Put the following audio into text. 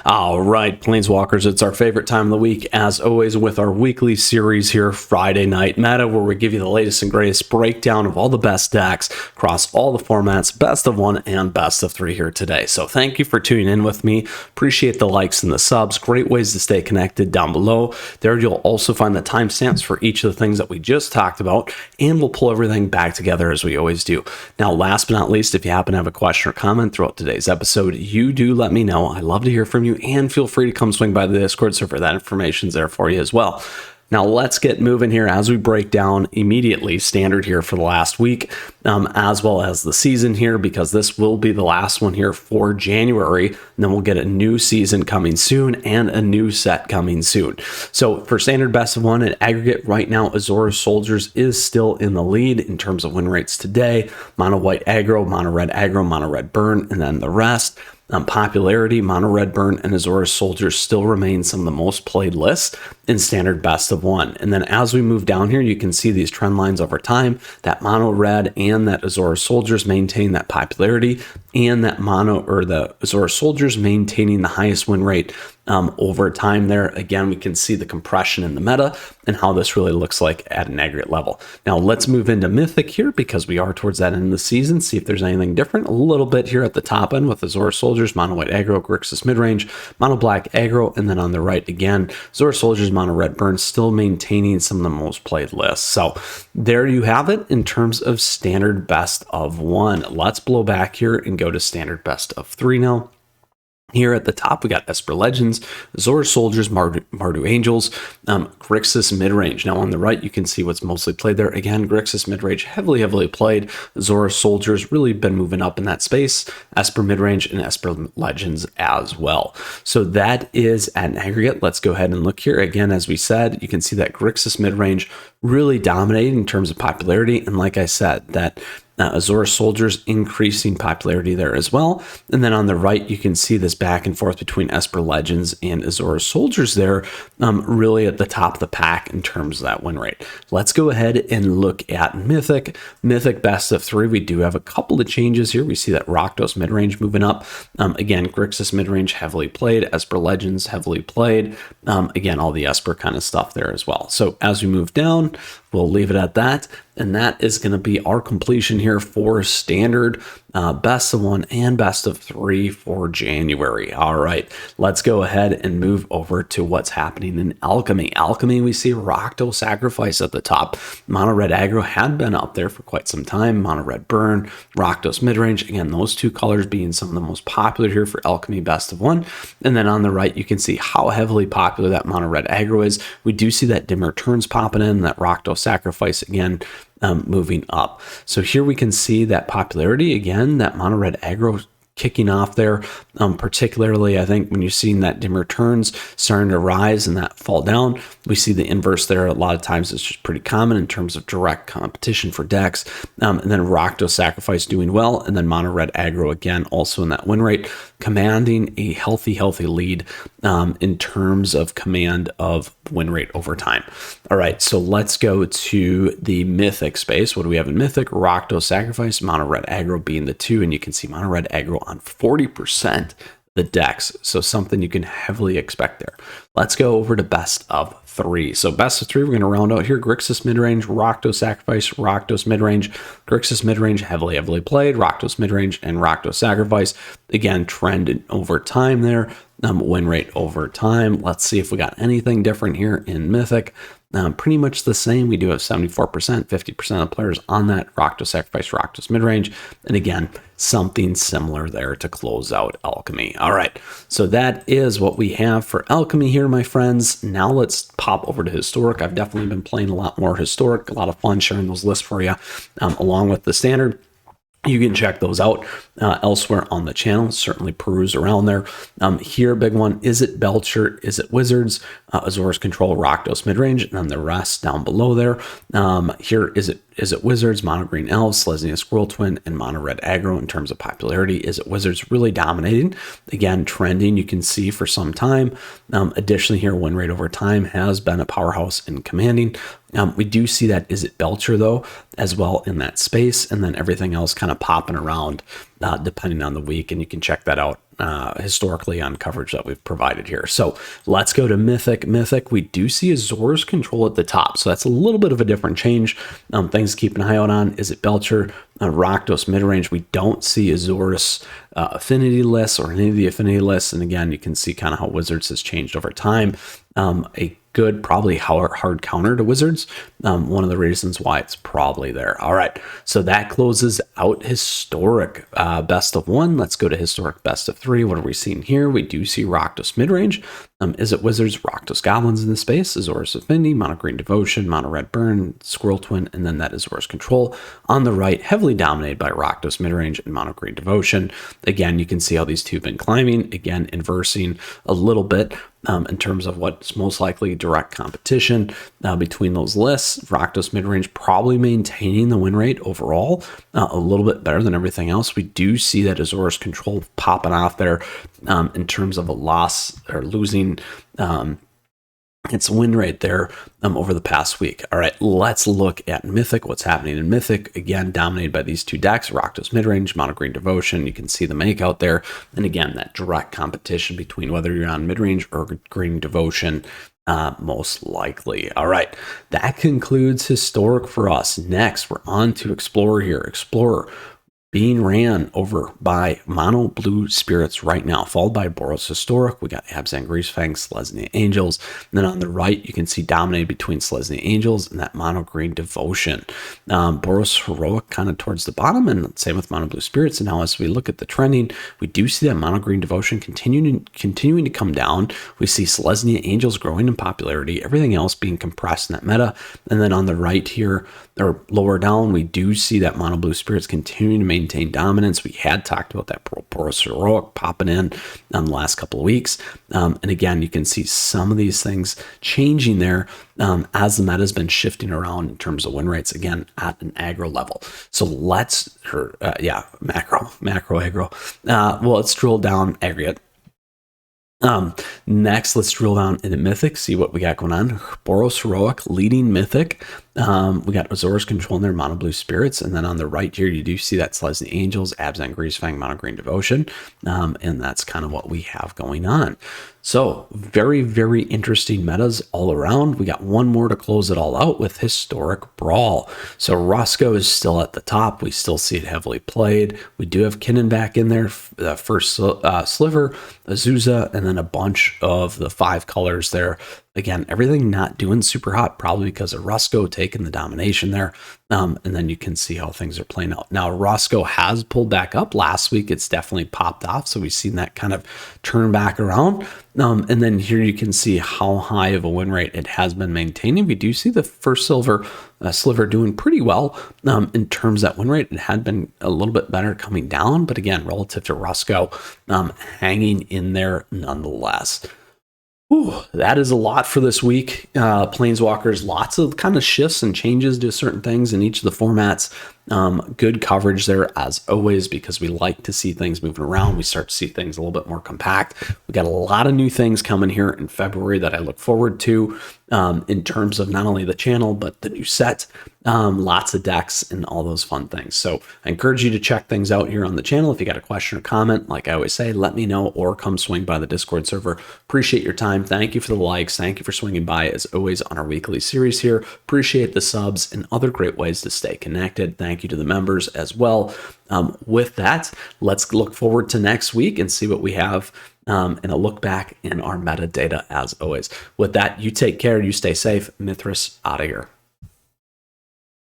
All right, Planeswalkers, it's our favorite time of the week, as always, with our weekly series here, Friday Night Meta, where we give you the latest and greatest breakdown of all the best decks across all the formats, best of one and best of three here today. So thank you for tuning in with me. Appreciate the likes and the subs. Great ways to stay connected down below. There you'll also find the timestamps for each of the things that we just talked about, and we'll pull everything back together as we always do. Now, last but not least, if you happen to have a question or comment throughout today's episode, you do let me know. I love to hear from you. And feel free to come swing by the Discord server. That information's there for you as well. Now let's get moving here as we break down immediately standard here for the last week, as well as the season here, because this will be the last one here for January. And then we'll get a new season coming soon and a new set coming soon. So for standard best of one, in aggregate right now, Azorius Soldiers is still in the lead in terms of win rates today. Mono white aggro, mono red aggro, mono red burn, and then the rest. Popularity, Mono Red Burn and Azorius Soldiers still remain some of the most played lists in standard best of one. And then as we move down here, you can see these trend lines over time. That Mono Red and that Azorius Soldiers maintain that popularity, and that the Azorius Soldiers maintaining the highest win rate over time there. Again, we can see the compression in the meta and how this really looks like at an aggregate level. Now let's move into Mythic here, because we are towards that end of the season. See if there's anything different. A little bit here at the top end with Azorius Soldiers, Mono White Aggro, Grixis Midrange, Mono Black Aggro, and then on the right again, Azorius Soldiers, Mono Red Burn, still maintaining some of the most played lists. So there you have it in terms of standard best of one. Let's blow back here and go to standard best of three now. Here at the top, we got Esper Legends, Azorius Soldiers, Mardu Angels, Grixis Midrange. Now on the right, you can see what's mostly played there. Again, Grixis Midrange, heavily played. Azorius Soldiers really been moving up in that space. Esper Midrange and Esper Legends as well. So that is at an aggregate. Let's go ahead and look here. Again, as we said, you can see that Grixis Midrange really dominating in terms of popularity. And like I said, that Azorius Soldiers increasing popularity there as well. And then on the right, you can see this back and forth between Esper Legends and Azorius Soldiers there, really at the top of the pack in terms of that win rate. Let's go ahead and look at Mythic. Mythic best of three, we do have a couple of changes here. We see that Rakdos Midrange moving up. Again, Grixis Midrange heavily played, Esper Legends heavily played. Again, all the Esper kind of stuff there as well. So as we move down, we'll leave it at that. And that is going to be our completion here for standard best of one and best of three for January. All right, let's go ahead and move over to what's happening in Alchemy. Alchemy, we see Rakdos Sacrifice at the top. Mono Red Aggro had been up there for quite some time. Mono Red Burn, Rakdos Midrange. Again, those two colors being some of the most popular here for Alchemy best of one. And then on the right, you can see how heavily popular that Mono Red Aggro is. We do see that dim returns popping in, that Rakdos Sacrifice again moving up. So here we can see that popularity again, that Mono Red Aggro kicking off there, particularly I think when you're seeing that dim returns starting to rise and that fall down, we see the inverse there. A lot of times it's just pretty common in terms of direct competition for decks. And then Rakdos Sacrifice doing well, and then Mono Red Aggro again also in that win rate, commanding a healthy lead in terms of command of win rate over time. All right, so let's go to the Mythic space. What do we have in Mythic? Rakdos Sacrifice, Mono Red Aggro being the two, and you can see Mono Red Aggro on 40% the decks, so something you can heavily expect there. Let's go over to best of three. So best of three, we're going to round out here. Grixis Midrange, Rakdos Sacrifice, Rakdos Midrange, Grixis Midrange heavily played, Rakdos Midrange, and Rakdos Sacrifice. Again, trend over time there, win rate over time. Let's see if we got anything different here in Mythic. Pretty much the same. We do have 74%, 50% of players on that Rakdos Sacrifice, Rakdos Midrange. And again, something similar there to close out Alchemy. All right, so that is what we have for Alchemy here, my friends. Now let's pop over to Historic. I've definitely been playing a lot more Historic. A lot of fun sharing those lists for you, along with the Standard. You can check those out elsewhere on the channel. Certainly peruse around there. Here, big one, is it Belcher? Is it Wizards? Azorius Control, Rakdos Midrange, and then the rest down below there. Here, is it Wizards? Mono Green Elves, Selesnya Squirrel Twin, and Mono Red Aggro in terms of popularity. Is it Wizards? Really dominating. Again, trending, you can see for some time. Additionally here, win rate over time has been a powerhouse in commanding. We do see that Is it Belcher, though, as well in that space, and then everything else kind of popping around depending on the week, and you can check that out historically on coverage that we've provided here. So let's go to Mythic. Mythic, we do see Azor's Control at the top. So that's a little bit of a different change. Things to keep an eye out on. Is it Belcher? Rakdos midrange, we don't see Azor's affinity lists or any of the affinity lists. And again, you can see kind of how Wizards has changed over time. A good, probably hard counter to Wizards. One of the reasons why it's probably there. All right, so that closes out historic best of one. Let's go to historic best of three. What are we seeing here? We do see Rakdos midrange. Is it Wizards? Rakdos Goblins in the space, Azor's Affinity, Mono Green Devotion, Mono Red Burn, Squirrel Twin, and then that is Azor's Control. On the right, heavily dominated by Rakdos midrange and Mono Green Devotion. Again, you can see how these two have been climbing. Again, inversing a little bit in terms of what's most likely direct competition between those lists. Rakdos midrange probably maintaining the win rate overall, a little bit better than everything else. We do see that Azor's Control popping off there in terms of a loss or losing its win rate there over the past week. All right, let's look at Mythic. What's happening in Mythic? Again, dominated by these two decks, Rakdos midrange, Mono Green Devotion. You can see the make out there. And again, that direct competition between whether you're on midrange or Green Devotion, most likely. All right, that concludes Historic for us. Next, we're on to Explorer here. Explorer being ran over by Mono Blue Spirits right now, followed by Boros Historic. We got Abzan Greasefang, Selesnya Angels. And then on the right, you can see dominated between Selesnya Angels and that Mono Green Devotion. Boros Heroic kind of towards the bottom, and same with Mono Blue Spirits. And now as we look at the trending, we do see that Mono Green Devotion continuing to come down. We see Selesnya Angels growing in popularity, everything else being compressed in that meta. And then on the right here, or lower down, we do see that Mono Blue Spirits continuing to maintain dominance. We had talked about that Boros Heroic popping in the last couple of weeks. And again, you can see some of these things changing there as the meta has been shifting around in terms of win rates, again, at an aggro level. So macro aggro. Well, let's drill down aggregate. Next, let's drill down into Mythic, see what we got going on. Boros Heroic leading Mythic. We got Azor's Control in there, Mono Blue Spirits, and then on the right here, you do see that Selesnya Angels, Abzan Greasefang, Mono Green Devotion, and that's kind of what we have going on. So very, very interesting metas all around. We got one more to close it all out with Historic Brawl. So Roscoe is still at the top. We still see it heavily played. We do have Kinnan back in there, the first sliver, Azusa, and then a bunch of the 5 colors there. Again, everything not doing super hot, probably because of Roscoe taking the domination there. And then you can see how things are playing out. Now, Roscoe has pulled back up. Last week, it's definitely popped off. So we've seen that kind of turn back around. And then here you can see how high of a win rate it has been maintaining. We do see the first sliver doing pretty well in terms of that win rate. It had been a little bit better coming down. But again, relative to Roscoe, hanging in there nonetheless. Ooh, that is a lot for this week. Planeswalkers, lots of kind of shifts and changes to certain things in each of the formats. Good coverage there as always, because we like to see things moving around. We start to see things a little bit more compact. We got a lot of new things coming here in February that I look forward to in terms of not only the channel, but the new set, lots of decks and all those fun things. So I encourage you to check things out here on the channel. If you got a question or comment, like I always say, let me know or come swing by the Discord server. Appreciate your time. Thank you for the likes. Thank you for swinging by as always on our weekly series here. Appreciate the subs and other great ways to stay connected. Thank you to the members as well. With that, let's look forward to next week and see what we have and a look back in our metadata as always. With that, you take care, you stay safe. Mythras out of here.